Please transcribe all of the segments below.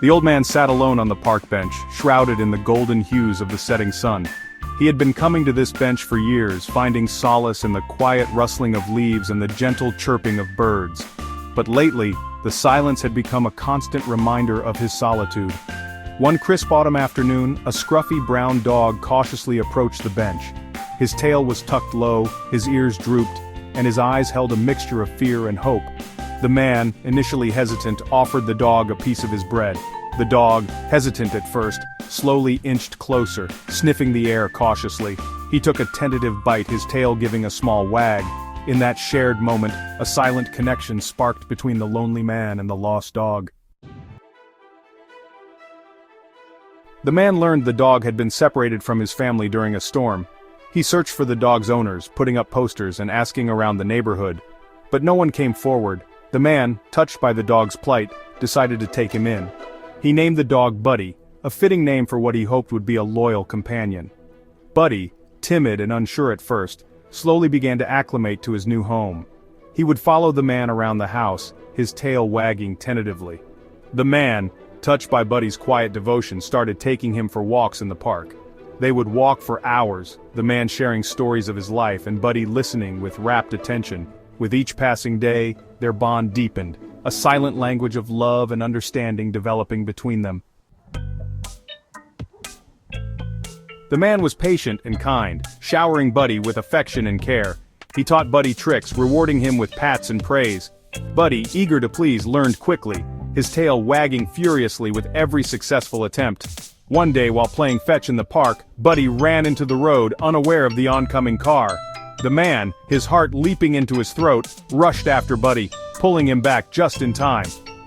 The old man sat alone on the park bench, shrouded in the golden hues of the setting sun. He had been coming to this bench for years, finding solace in the quiet rustling of leaves and the gentle chirping of birds. But lately, the silence had become a constant reminder of his solitude. One crisp autumn afternoon, a scruffy brown dog cautiously approached the bench. His tail was tucked low, his ears drooped, and his eyes held a mixture of fear and hope. The man, initially hesitant, offered the dog a piece of his bread. The dog, hesitant at first, slowly inched closer, sniffing the air cautiously. He took a tentative bite, his tail giving a small wag. In that shared moment, a silent connection sparked between the lonely man and the lost dog. The man learned the dog had been separated from his family during a storm. He searched for the dog's owners, putting up posters and asking around the neighborhood. But no one came forward. The man, touched by the dog's plight, decided to take him in. He named the dog Buddy, a fitting name for what he hoped would be a loyal companion. Buddy, timid and unsure at first, slowly began to acclimate to his new home. He would follow the man around the house, his tail wagging tentatively. The man, touched by Buddy's quiet devotion, started taking him for walks in the park. They would walk for hours, the man sharing stories of his life and Buddy listening with rapt attention. With each passing day, their bond deepened, a silent language of love and understanding developing between them. The man was patient and kind, showering Buddy with affection and care. He taught Buddy tricks, rewarding him with pats and praise. Buddy, eager to please, learned quickly, his tail wagging furiously with every successful attempt. One day while playing fetch in the park, Buddy ran into the road, unaware of the oncoming car. The man, his heart leaping into his throat, rushed after Buddy, pulling him back just in time.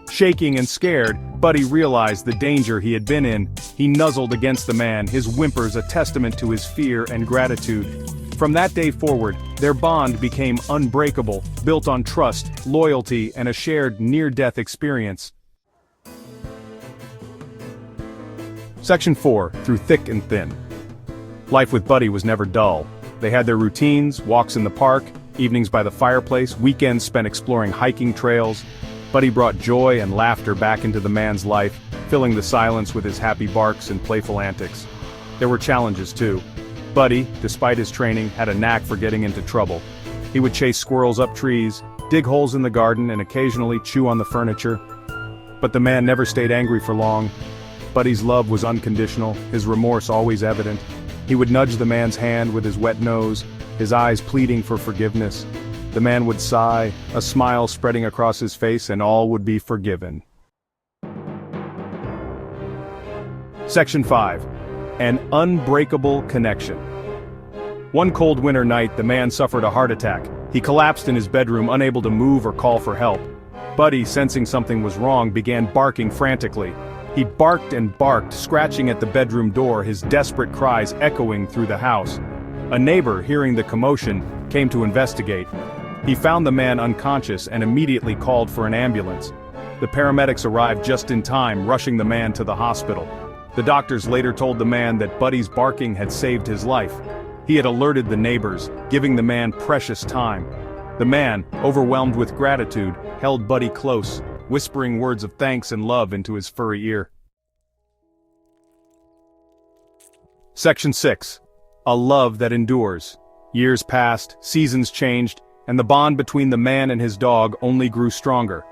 Shaking and scared, Buddy realized the danger he had been in. He nuzzled against the man, his whimpers a testament to his fear and gratitude. From that day forward, their bond became unbreakable, built on trust, loyalty, and a shared near-death experience. Section 4, Through Thick and Thin. Life with Buddy was never dull. They had their routines, walks in the park, evenings by the fireplace, weekends spent exploring hiking trails. Buddy brought joy and laughter back into the man's life, filling the silence with his happy barks and playful antics. There were challenges too. Buddy, despite his training, had a knack for getting into trouble. He would chase squirrels up trees, dig holes in the garden, and occasionally chew on the furniture. But the man never stayed angry for long. Buddy's love was unconditional, his remorse always evident. He would nudge the man's hand with his wet nose, his eyes pleading for forgiveness. The man would sigh, a smile spreading across his face, and all would be forgiven. Section 5. An Unbreakable Connection. One cold winter night, the man suffered a heart attack. He collapsed in his bedroom, unable to move or call for help. Buddy, sensing something was wrong, began barking frantically. He barked and barked, scratching at the bedroom door, his desperate cries echoing through the house. A neighbor, hearing the commotion, came to investigate. He found the man unconscious and immediately called for an ambulance. The paramedics arrived just in time, rushing the man to the hospital. The doctors later told the man that Buddy's barking had saved his life. He had alerted the neighbors, giving the man precious time. The man, overwhelmed with gratitude, held Buddy close, whispering words of thanks and love into his furry ear. Section 6. A Love That Endures. Years passed, seasons changed, and the bond between the man and his dog only grew stronger.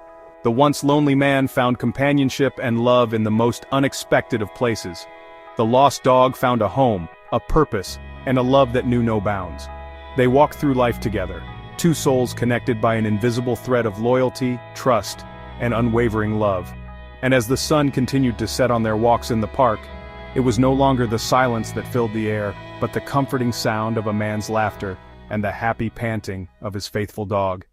The once lonely man found companionship and love in the most unexpected of places. The lost dog found a home, a purpose, and a love that knew no bounds. They walked through life together, two souls connected by an invisible thread of loyalty, trust, and unwavering love. And as the sun continued to set on their walks in the park, it was no longer the silence that filled the air, but the comforting sound of a man's laughter and the happy panting of his faithful dog.